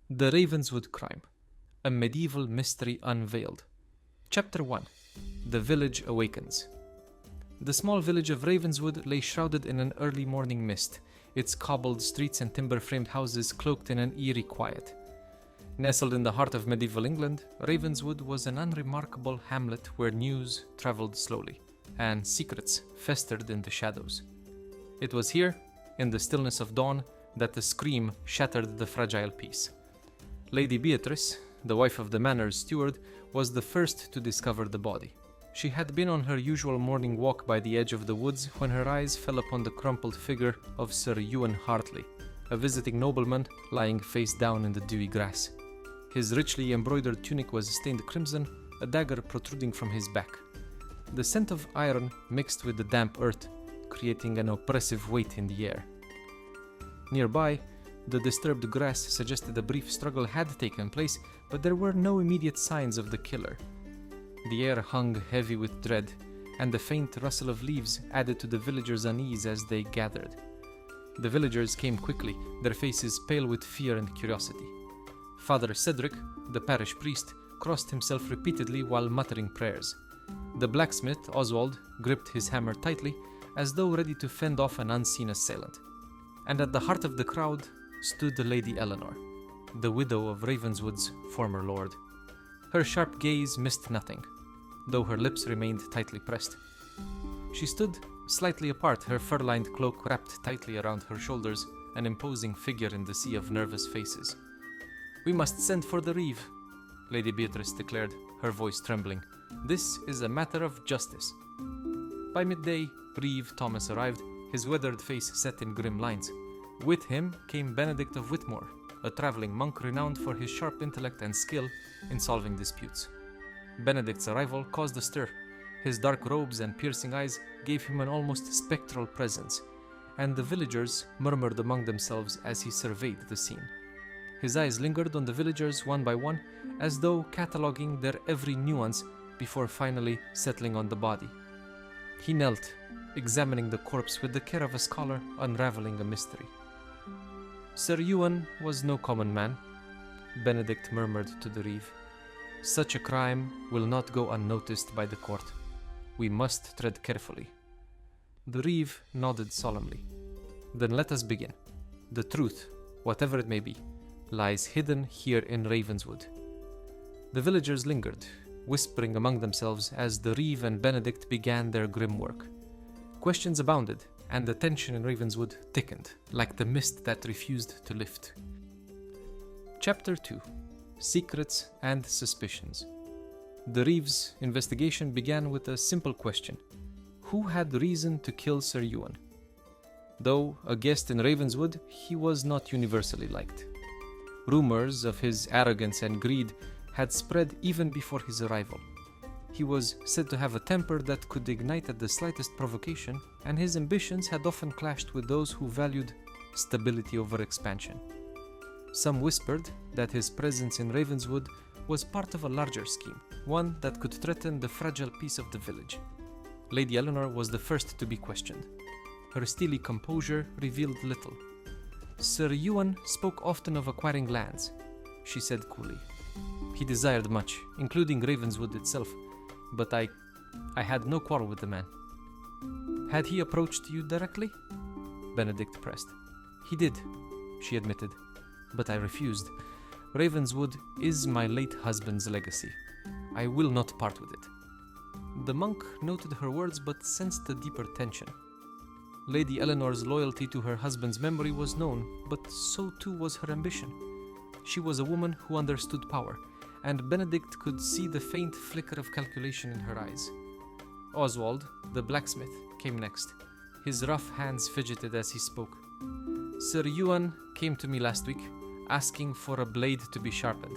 The Ravenswood Crime, a Medieval Mystery Unveiled. Chapter 1. The Village Awakens. The small village of Ravenswood lay shrouded in an early morning mist, its cobbled streets and timber-framed houses cloaked in an eerie quiet. Nestled in the heart of medieval England, Ravenswood was an unremarkable hamlet where news travelled slowly, and secrets festered in the shadows. It was here, in the stillness of dawn, that the scream shattered the fragile peace. Lady Beatrice, the wife of the manor's steward, was the first to discover the body. She had been on her usual morning walk by the edge of the woods when her eyes fell upon the crumpled figure of Sir Ewan Hartley, a visiting nobleman lying face down in the dewy grass. His richly embroidered tunic was stained crimson, a dagger protruding from his back. The scent of iron mixed with the damp earth, creating an oppressive weight in the air. Nearby, the disturbed grass suggested a brief struggle had taken place, but there were no immediate signs of the killer. The air hung heavy with dread, and the faint rustle of leaves added to the villagers' unease as they gathered. The villagers came quickly, their faces pale with fear and curiosity. Father Cedric, the parish priest, crossed himself repeatedly while muttering prayers. The blacksmith, Oswald, gripped his hammer tightly, as though ready to fend off an unseen assailant. And at the heart of the crowd stood Lady Eleanor, the widow of Ravenswood's former lord. Her sharp gaze missed nothing, though her lips remained tightly pressed. She stood slightly apart, her fur-lined cloak wrapped tightly around her shoulders, an imposing figure in the sea of nervous faces. "We must send for the Reeve," Lady Beatrice declared, her voice trembling. "This is a matter of justice." By midday, Reeve Thomas arrived, his weathered face set in grim lines. With him came Benedict of Whitmore, a travelling monk renowned for his sharp intellect and skill in solving disputes. Benedict's arrival caused a stir. His dark robes and piercing eyes gave him an almost spectral presence, and the villagers murmured among themselves as he surveyed the scene. His eyes lingered on the villagers one by one, as though cataloguing their every nuance before finally settling on the body. He knelt, examining the corpse with the care of a scholar unraveling a mystery. "Sir Ewan was no common man," Benedict murmured to the Reeve. "Such a crime will not go unnoticed by the court. We must tread carefully." The Reeve nodded solemnly. "Then let us begin. The truth, whatever it may be, lies hidden here in Ravenswood." The villagers lingered, whispering among themselves as the Reeve and Benedict began their grim work. Questions abounded, and the tension in Ravenswood thickened, like the mist that refused to lift. Chapter 2. Secrets and Suspicions. The Reeve's investigation began with a simple question. Who had reason to kill Sir Ewan? Though a guest in Ravenswood, he was not universally liked. Rumors of his arrogance and greed had spread even before his arrival. He was said to have a temper that could ignite at the slightest provocation, and his ambitions had often clashed with those who valued stability over expansion. Some whispered that his presence in Ravenswood was part of a larger scheme, one that could threaten the fragile peace of the village. Lady Eleanor was the first to be questioned. Her steely composure revealed little. "Sir Ewan spoke often of acquiring lands," she said coolly. "He desired much, including Ravenswood itself, but I had no quarrel with the man." "Had he approached you directly?" Benedict pressed. "He did," she admitted, "but I refused. Ravenswood is my late husband's legacy. I will not part with it." The monk noted her words but sensed a deeper tension. Lady Eleanor's loyalty to her husband's memory was known, but so too was her ambition. She was a woman who understood power, and Benedict could see the faint flicker of calculation in her eyes. Oswald, the blacksmith, came next. His rough hands fidgeted as he spoke. "Sir Ewan came to me last week, asking for a blade to be sharpened.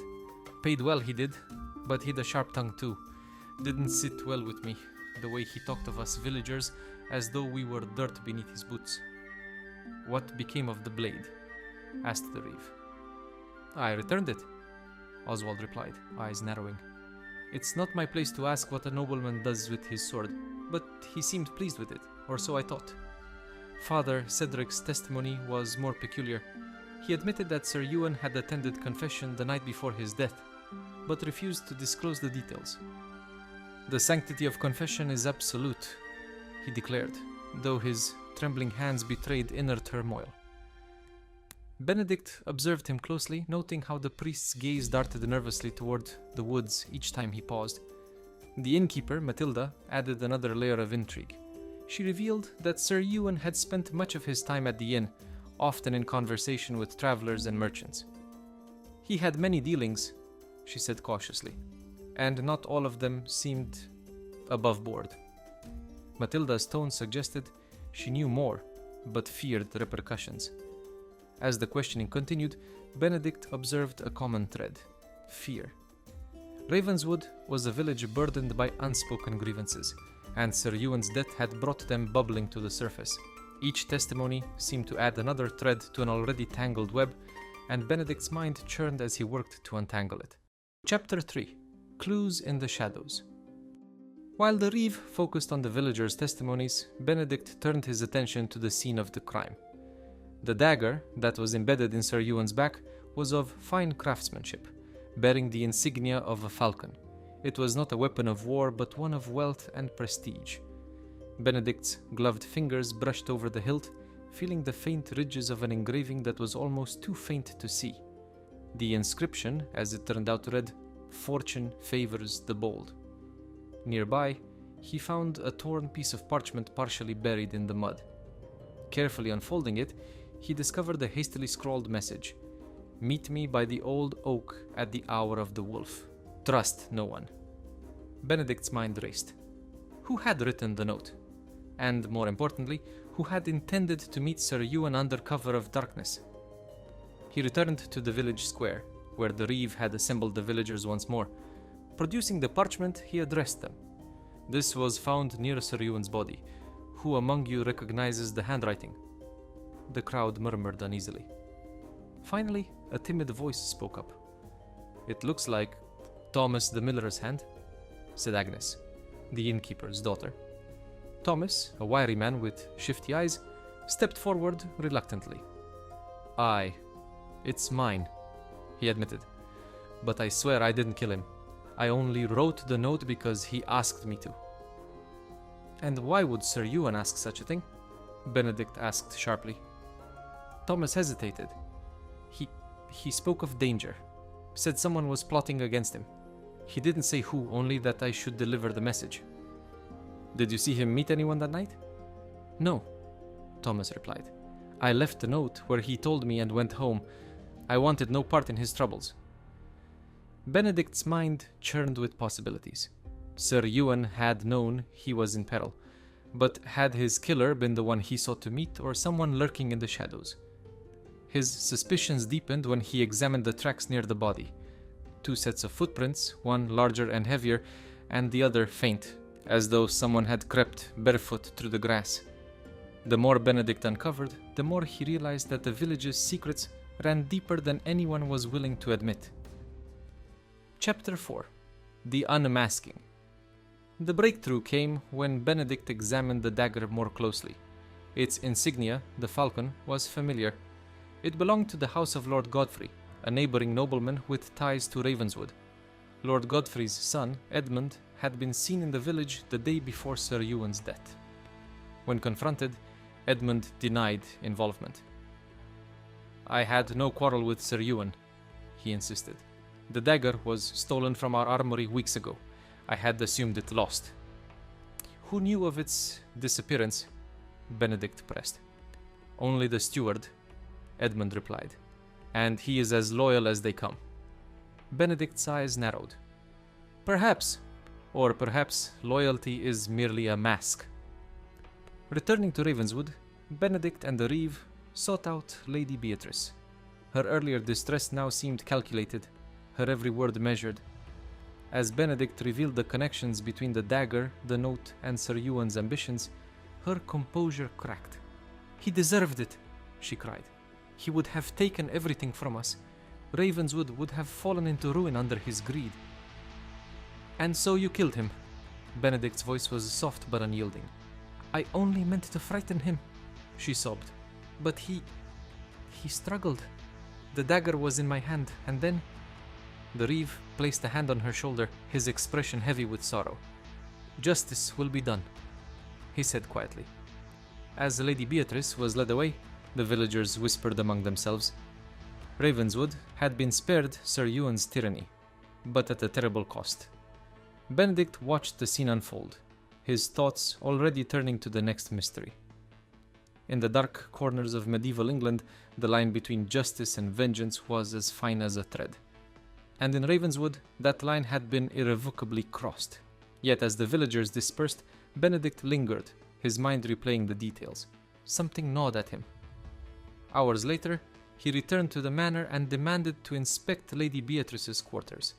Paid well he did, but he'd a sharp tongue too. Didn't sit well with me, the way he talked of us villagers as though we were dirt beneath his boots." "What became of the blade?" asked the Reeve. "I returned it," Oswald replied, eyes narrowing. "It's not my place to ask what a nobleman does with his sword, but he seemed pleased with it, or so I thought. Father Cedric's testimony was more peculiar. He admitted that Sir Ewan had attended confession the night before his death, but refused to disclose the details. "The sanctity of confession is absolute," he declared, though his trembling hands betrayed inner turmoil. Benedict observed him closely, noting how the priest's gaze darted nervously toward the woods each time he paused. The innkeeper, Matilda, added another layer of intrigue. She revealed that Sir Ewan had spent much of his time at the inn, often in conversation with travelers and merchants. "He had many dealings," she said cautiously, "and not all of them seemed above board." Matilda's tone suggested she knew more, but feared the repercussions. As the questioning continued, Benedict observed a common thread: fear. Ravenswood was a village burdened by unspoken grievances, and Sir Ewan's death had brought them bubbling to the surface. Each testimony seemed to add another thread to an already tangled web, and Benedict's mind churned as he worked to untangle it. Chapter 3: Clues in the Shadows. While the Reeve focused on the villagers' testimonies, Benedict turned his attention to the scene of the crime. The dagger that was embedded in Sir Ewan's back was of fine craftsmanship, bearing the insignia of a falcon. It was not a weapon of war, but one of wealth and prestige. Benedict's gloved fingers brushed over the hilt, feeling the faint ridges of an engraving that was almost too faint to see. The inscription, as it turned out, read, "Fortune favors the bold." Nearby, he found a torn piece of parchment partially buried in the mud. Carefully unfolding it, he discovered a hastily scrawled message: "Meet me by the old oak at the hour of the wolf. Trust no one." Benedict's mind raced. Who had written the note? And, more importantly, who had intended to meet Sir Ewan under cover of darkness? He returned to the village square, where the Reeve had assembled the villagers once more. Producing the parchment, he addressed them. "This was found near Sir Ewan's body. Who among you recognizes the handwriting?" The crowd murmured uneasily. Finally, a timid voice spoke up. "It looks like Thomas the miller's hand," said Agnes, the innkeeper's daughter. Thomas, a wiry man with shifty eyes, stepped forward reluctantly. "Aye, it's mine," he admitted. "But I swear I didn't kill him. I only wrote the note because he asked me to." "And why would Sir Ewan ask such a thing?" Benedict asked sharply. Thomas hesitated. He spoke of danger, said someone was plotting against him. He didn't say who, only that I should deliver the message." "Did you see him meet anyone that night?" "No," Thomas replied. "I left a note where he told me and went home. I wanted no part in his troubles." Benedict's mind churned with possibilities. Sir Ewan had known he was in peril, but had his killer been the one he sought to meet, or someone lurking in the shadows? His suspicions deepened when he examined the tracks near the body. 2 sets of footprints, one larger and heavier, and the other faint, as though someone had crept barefoot through the grass. The more Benedict uncovered, the more he realized that the village's secrets ran deeper than anyone was willing to admit. Chapter 4: The Unmasking. The breakthrough came when Benedict examined the dagger more closely. Its insignia, the falcon, was familiar. It belonged to the house of Lord Godfrey, a neighboring nobleman with ties to Ravenswood. Lord Godfrey's son, Edmund, had been seen in the village the day before Sir Ewan's death. When confronted, Edmund denied involvement. "I had no quarrel with Sir Ewan," he insisted. "The dagger was stolen from our armory weeks ago. I had assumed it lost." "Who knew of its disappearance?" Benedict pressed. "Only the steward," Edmund replied. "And he is as loyal as they come." Benedict's eyes narrowed. Perhaps loyalty is merely a mask." Returning to Ravenswood, Benedict and the Reeve sought out Lady Beatrice. Her earlier distress now seemed calculated, her every word measured. As Benedict revealed the connections between the dagger, the note, and Sir Ewan's ambitions, her composure cracked. "He deserved it," she cried. "He would have taken everything from us. Ravenswood would have fallen into ruin under his greed." "And so you killed him." Benedict's voice was soft but unyielding. "I only meant to frighten him," she sobbed. "But he struggled." The dagger was in my hand, and then... The Reeve placed a hand on her shoulder, his expression heavy with sorrow. "Justice will be done," he said quietly. As Lady Beatrice was led away, the villagers whispered among themselves. Ravenswood had been spared Sir Ewan's tyranny, but at a terrible cost. Benedict watched the scene unfold, his thoughts already turning to the next mystery. In the dark corners of medieval England, the line between justice and vengeance was as fine as a thread. And in Ravenswood, that line had been irrevocably crossed. Yet as the villagers dispersed, Benedict lingered, his mind replaying the details. Something gnawed at him. Hours later, he returned to the manor and demanded to inspect Lady Beatrice's quarters.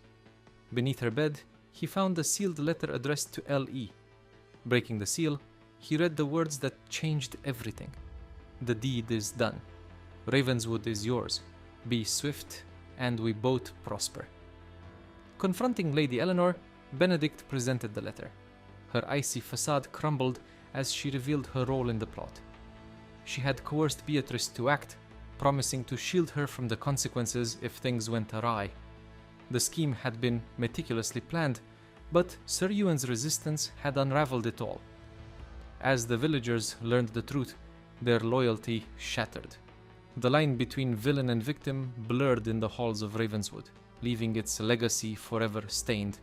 Beneath her bed, he found a sealed letter addressed to L.E. Breaking the seal, he read the words that changed everything. "The deed is done. Ravenswood is yours. Be swift, and we both prosper." Confronting Lady Eleanor, Benedict presented the letter. Her icy facade crumbled as she revealed her role in the plot. She had coerced Beatrice to act, promising to shield her from the consequences if things went awry. The scheme had been meticulously planned, but Sir Ewan's resistance had unraveled it all. As the villagers learned the truth, their loyalty shattered. The line between villain and victim blurred in the halls of Ravenswood, leaving its legacy forever stained.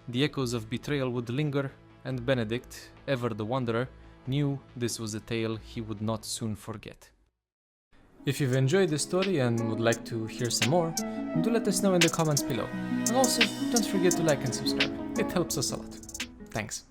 The echoes of betrayal would linger, and Benedict, ever the wanderer, knew this was a tale he would not soon forget. If you've enjoyed this story and would like to hear some more, do let us know in the comments below. And also, don't forget to like and subscribe. It helps us a lot. Thanks.